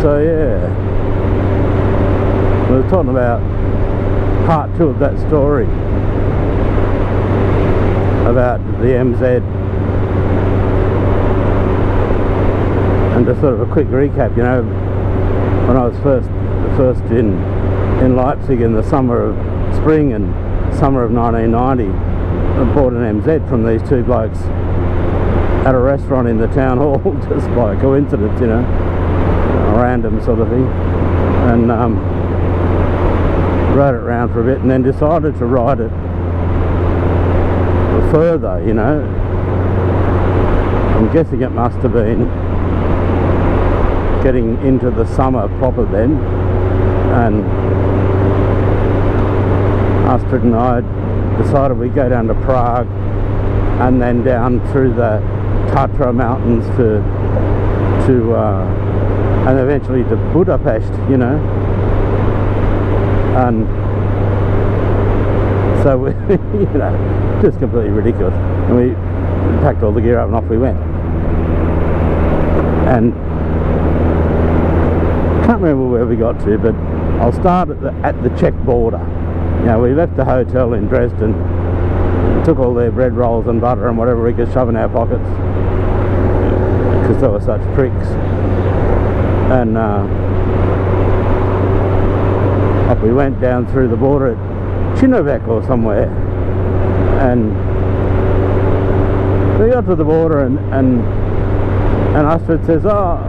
So yeah, we were talking about part 2 of that story about the MZ. And just sort of a quick recap, you know, when I was first in Leipzig in the spring and summer of 1990, I bought an MZ from these two blokes at a restaurant in the town hall, just by coincidence, you know, a random sort of thing, and rode it around for a bit, and then decided to ride it further, you know. I'm guessing it must have been getting into the summer proper then, and Astrid and I decided we'd go down to Prague and then down through the Tatra mountains and eventually to Budapest, you know. And so we, you know, just completely ridiculous. And we packed all the gear up and off we went. And can't remember where we got to, but I'll start at the Czech border. You know, we left the hotel in Dresden, took all their bread rolls and butter and whatever we could shove in our pockets, because they were such pricks. And up we went down through the border at Chinovec or somewhere, and we got to the border and Astrid says, oh,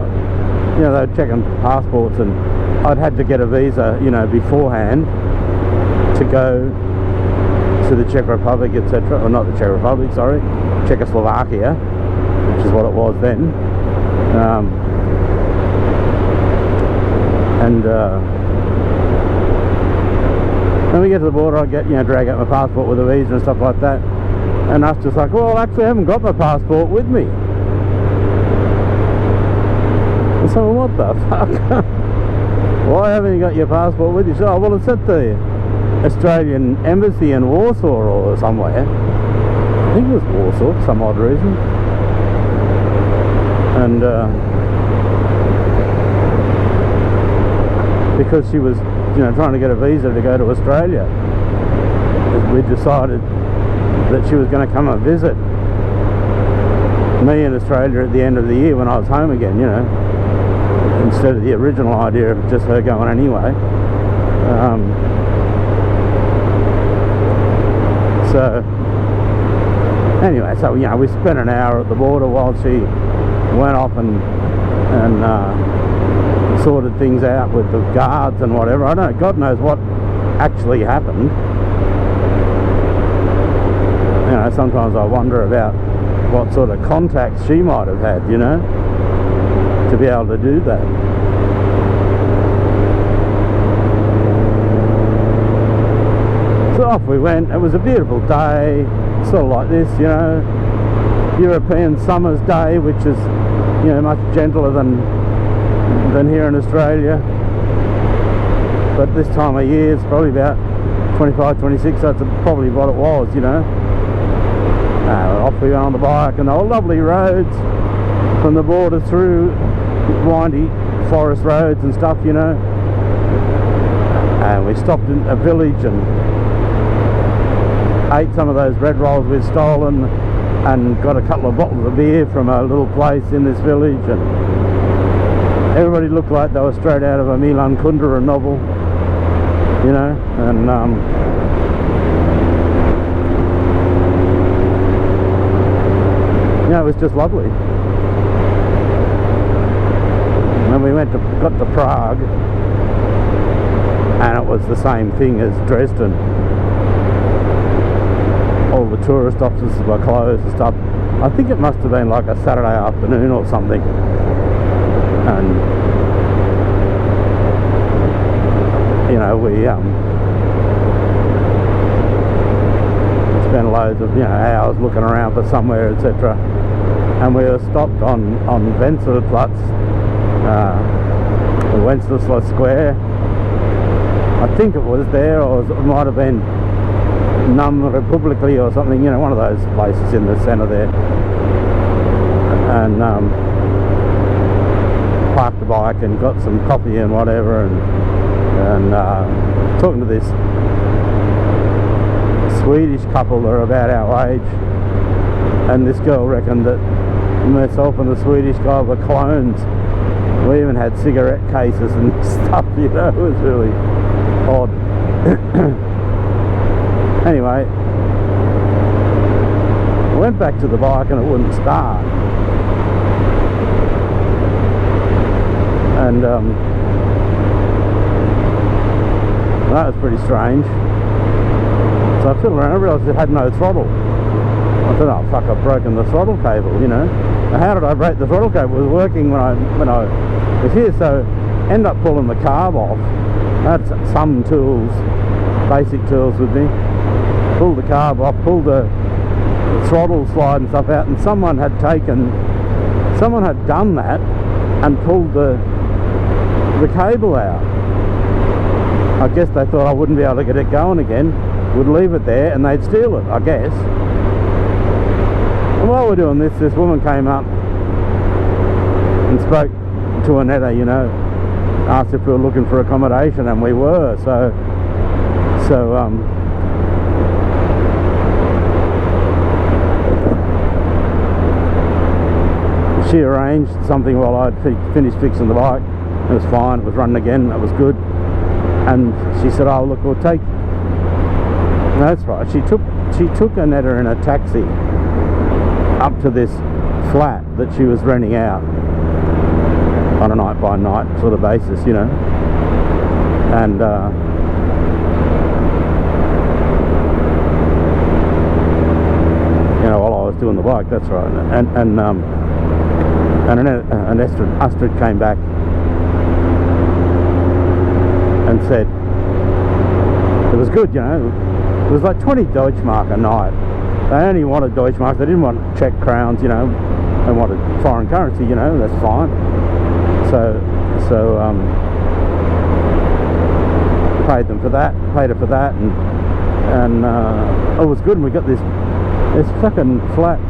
you know, they were checking passports, and I'd had to get a visa, you know, beforehand to go to the Czech Republic, etc. Or not the Czech Republic, sorry, Czechoslovakia, which is what it was then. When we get to the border, I get, you know, drag out my passport with a visa and stuff like that, and us just like, well, actually I haven't got my passport with me. And so, what the fuck? Why haven't you got your passport with you? She said, oh, well, it's at the Australian Embassy in Warsaw or somewhere. I think it was Warsaw for some odd reason. And because she was, you know, trying to get a visa to go to Australia, we decided that she was going to come and visit me in Australia at the end of the year when I was home again, you know, instead of the original idea of just her going anyway. So anyway, so, you know, we spent an hour at the border while she went off and sorted things out with the guards and whatever. I don't know, God knows what actually happened. You know, sometimes I wonder about what sort of contacts she might have had, you know, to be able to do that. So off we went. It was a beautiful day, sort of like this, you know, European summer's day, which is, you know, much gentler than here in Australia. But this time of year it's probably about 25, 26, so that's probably what it was, you know. Off we went on the bike, and they were lovely roads from the border through windy forest roads and stuff, you know. And we stopped in a village and ate some of those bread rolls we'd stolen, and got a couple of bottles of beer from a little place in this village, and everybody looked like they were straight out of a Milan Kundera novel, you know. And yeah, it was just lovely. And we got to Prague, and it was the same thing as Dresden. All the tourist offices were closed and stuff. I think it must have been like a Saturday afternoon or something. And you know, we spent loads of, you know, hours looking around for somewhere, etc. And we were stopped on Wenzelplatz, Wenceslas Square. I think it was there, or it might have been Num Republicly or something, you know, one of those places in the centre there. And parked the bike and got some coffee and whatever, and talking to this Swedish couple that are about our age, and this girl reckoned that myself and the Swedish guy were clones. We even had cigarette cases and stuff, you know. It was really odd. Anyway, I went back to the bike and it wouldn't start, and that was pretty strange. So I fiddled around, I realised it had no throttle. I thought, oh fuck, I've broken the throttle cable, you know. Now, how did I break the throttle cable? It was working when I was here, so end up pulling the carb off. I had some tools, basic tools with me. Pulled the carb off, pulled the throttle slide and stuff out, and someone had done that and pulled the cable out. I guess they thought I wouldn't be able to get it going again, would leave it there and they'd steal it, I guess. And while we're doing this woman came up and spoke to Annetta, you know, asked if we were looking for accommodation, and we were, so she arranged something while I'd finished fixing the bike. It was fine, it was running again, that was good. And she said, oh look, we'll take... No, that's right, she took Annetta in a taxi up to this flat that she was renting out on a night by night sort of basis, you know. And you know, while I was doing the bike, that's right. And Astrid came back and said it was good, you know. It was like 20 Deutschmark a night. They only wanted Deutschmark, they didn't want Czech crowns, you know. They wanted foreign currency, you know, that's fine. So paid them for that, paid her for that, and it was good. And we got this fucking flat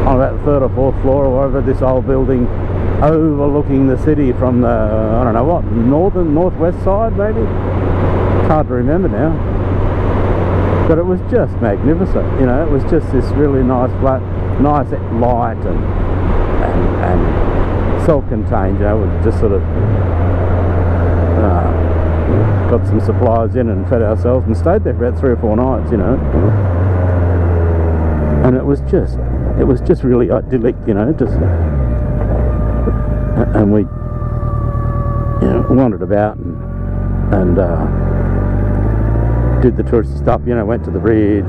on about the 3rd or 4th floor or whatever, this old building overlooking the city from the, I don't know what, northwest side maybe? It's hard to remember now. But it was just magnificent, you know. It was just this really nice flat, nice light and self-contained, you know. We just sort of got some supplies in and fed ourselves and stayed there for about 3 or 4 nights, you know. And it was just really idyllic, you know. And we, you know, wandered about and did the touristy stuff, you know. Went to the bridge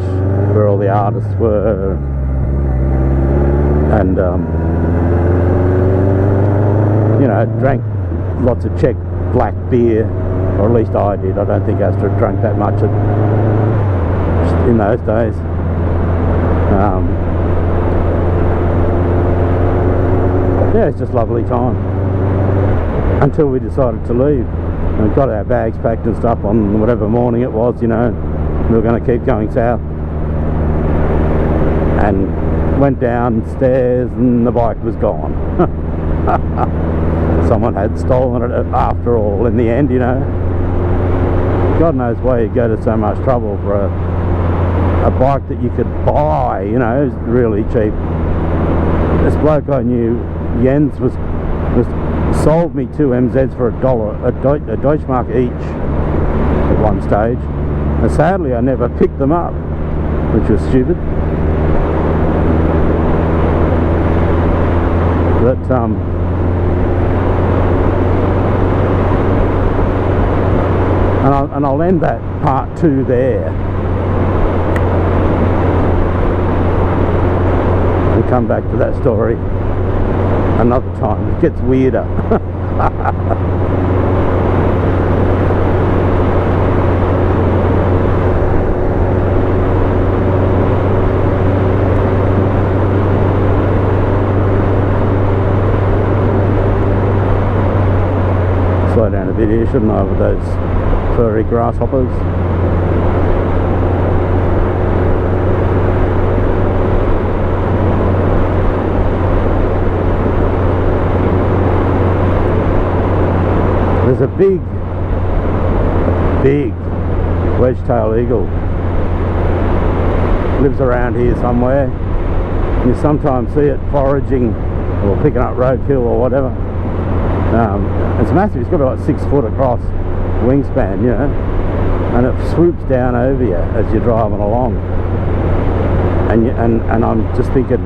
where all the artists were, and you know, drank lots of Czech black beer, or at least I did. I don't think Astrid drank that much in those days. Yeah, it's just a lovely time until we decided to leave. And got our bags packed and stuff on whatever morning it was, you know. We were going to keep going south, and went downstairs and the bike was gone. Someone had stolen it after all in the end, you know. God knows why you go to so much trouble for a bike that you could buy, you know, really cheap. This bloke I knew, Jens, was sold me 2 MZs for $1, a Deutschmark each at one stage. And sadly I never picked them up, which was stupid. But and I'll end that part 2 there and come back to that story another time. It gets weirder. Slow down a bit here, shouldn't I, with those furry grasshoppers? a big wedge-tailed eagle. Lives around here somewhere. You sometimes see it foraging or picking up roadkill or whatever. It's massive. It's got about 6 foot across wingspan, you know, and it swoops down over you as you're driving along. And I'm just thinking,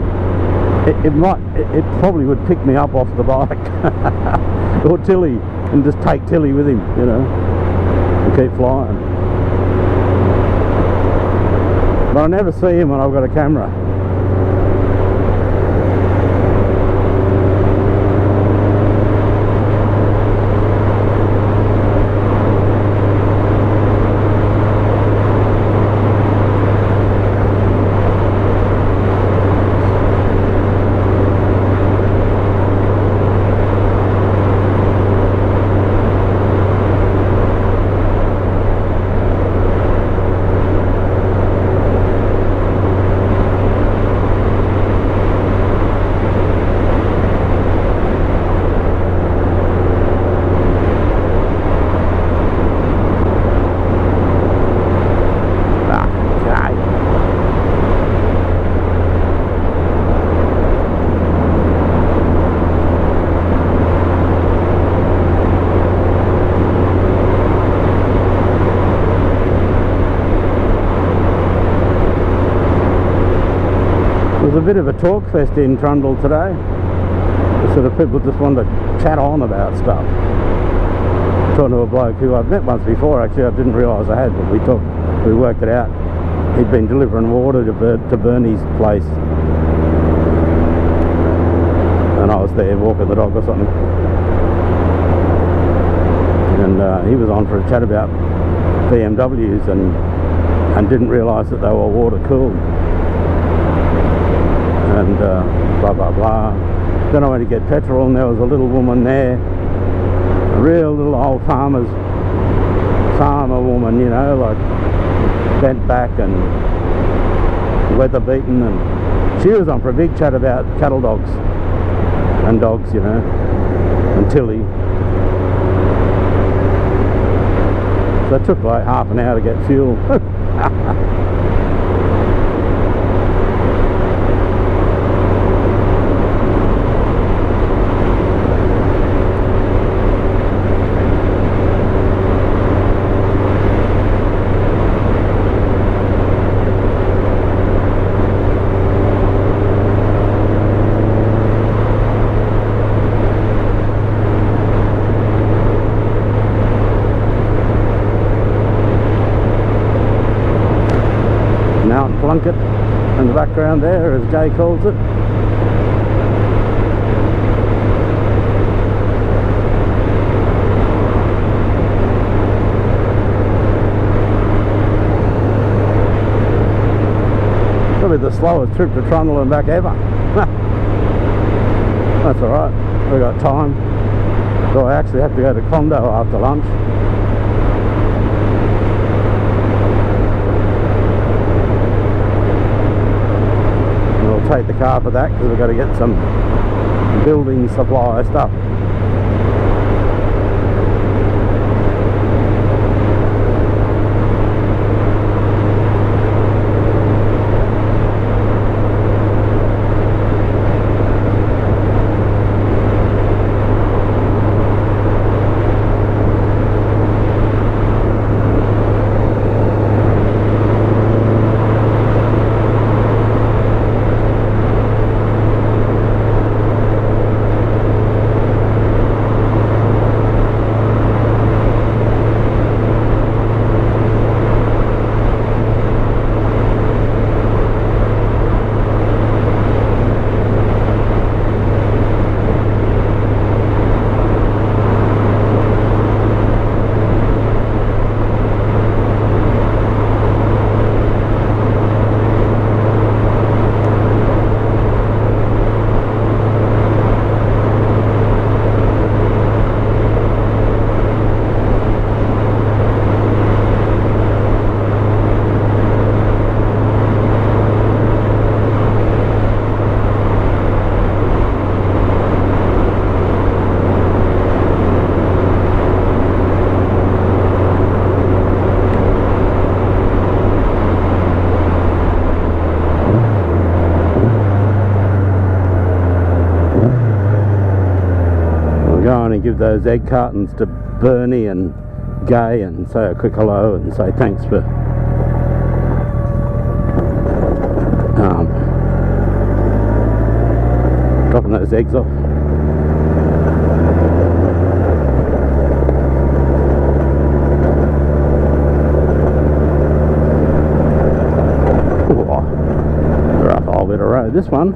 it probably would pick me up off the bike or Tilly, and just take Tilly with him, you know, and keep flying. But I never see him when I've got a camera. There's a bit of a talk fest in Trundle today. Sort of people just want to chat on about stuff. Talking to a bloke who I've met once before, actually. I didn't realise I had, but we worked it out. He'd been delivering water to Bernie's place, and I was there walking the dog or something, and he was on for a chat about BMWs and didn't realise that they were water cooled. And blah blah blah. Then I went to get petrol, and there was a little woman there, a real little old farmer woman, you know, like bent back and weather beaten, and she was on for a big chat about cattle dogs and dogs, you know, and Tilly. So it took like half an hour to get fuel. Plunket in the background there, as Gay calls it. Probably the slowest trip to Trundle and back ever. That's alright, we got time. So I actually have to go to Condo after lunch. Take the car for that, because we've got to get some building supply stuff. to give those egg cartons to Bernie and Gay and say a quick hello and say thanks for dropping those eggs off. Rough old bit of road, this one.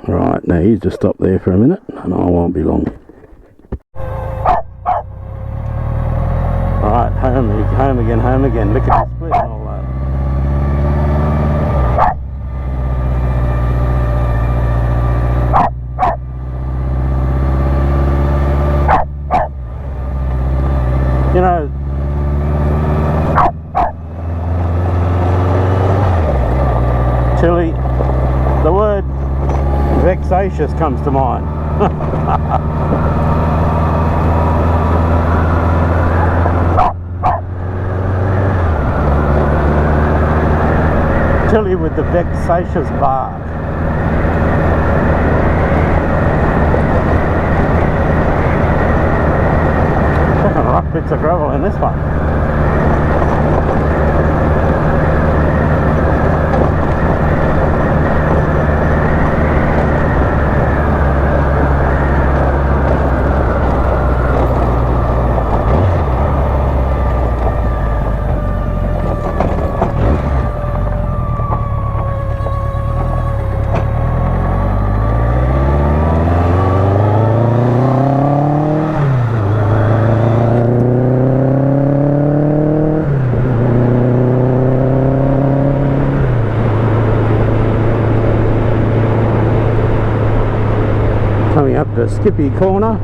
Right, now he's just stopped there for a minute and I won't be long. Right, home again. Look at the split and all that. You know, Tilly, the word vexatious comes to mind. Tilly with the vexatious bark. Fucking rough bits of gravel in this one. Coming up to Skippy Corner.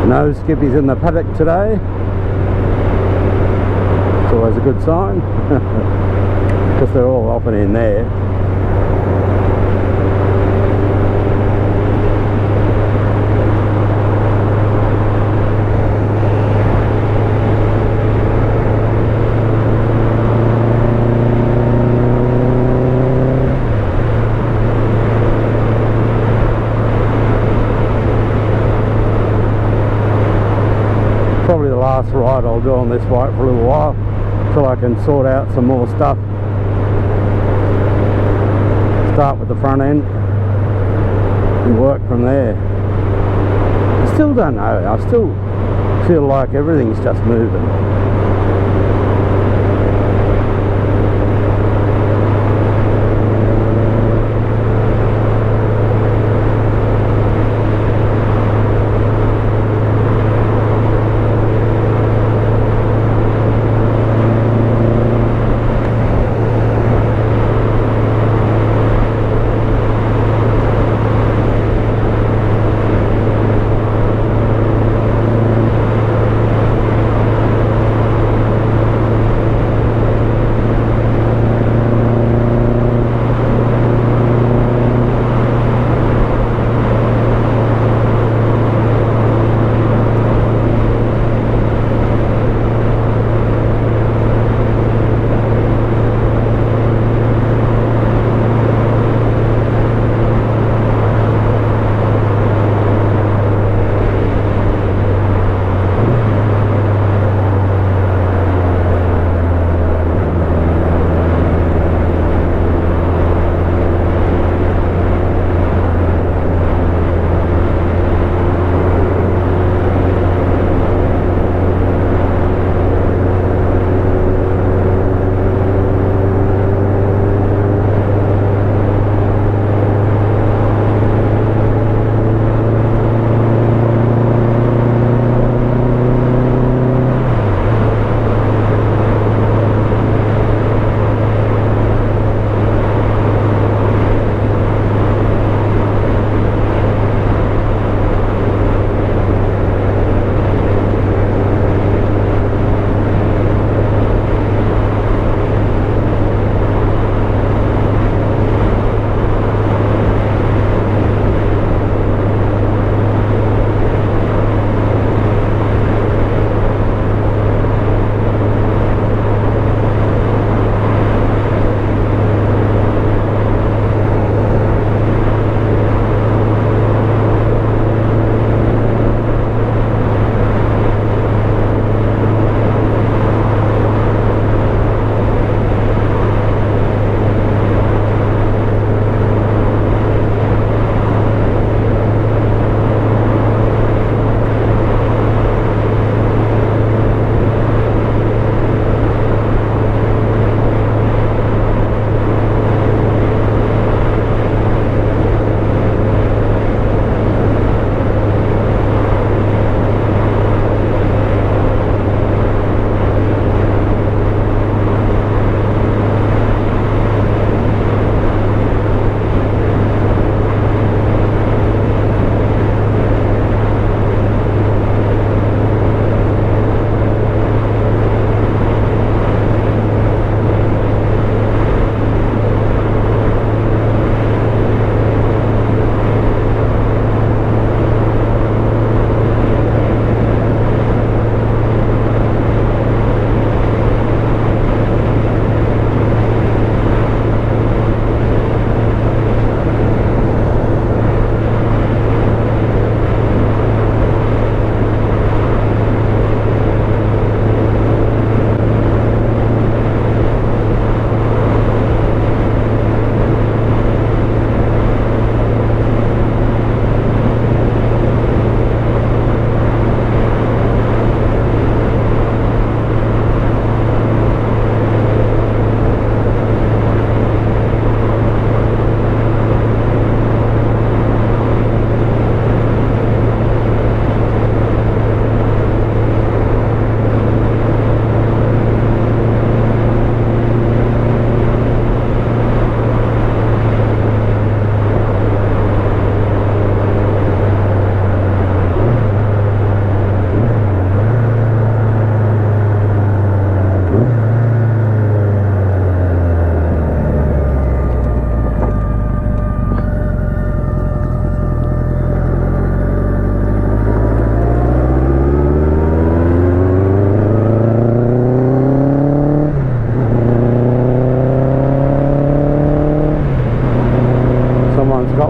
No skippies in the paddock today. It's always a good sign because they're all off and in there. Probably the last ride I'll do on this bike for a little while till I can sort out some more stuff. Start with the front end and work from there. I still don't know, I still feel like everything's just moving.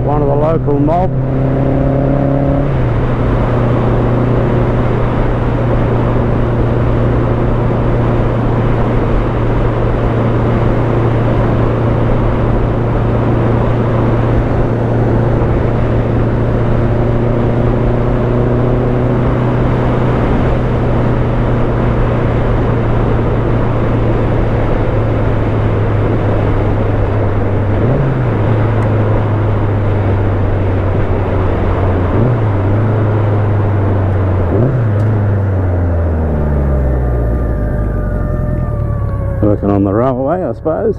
Got one of the local mob. Working on the railway, I suppose.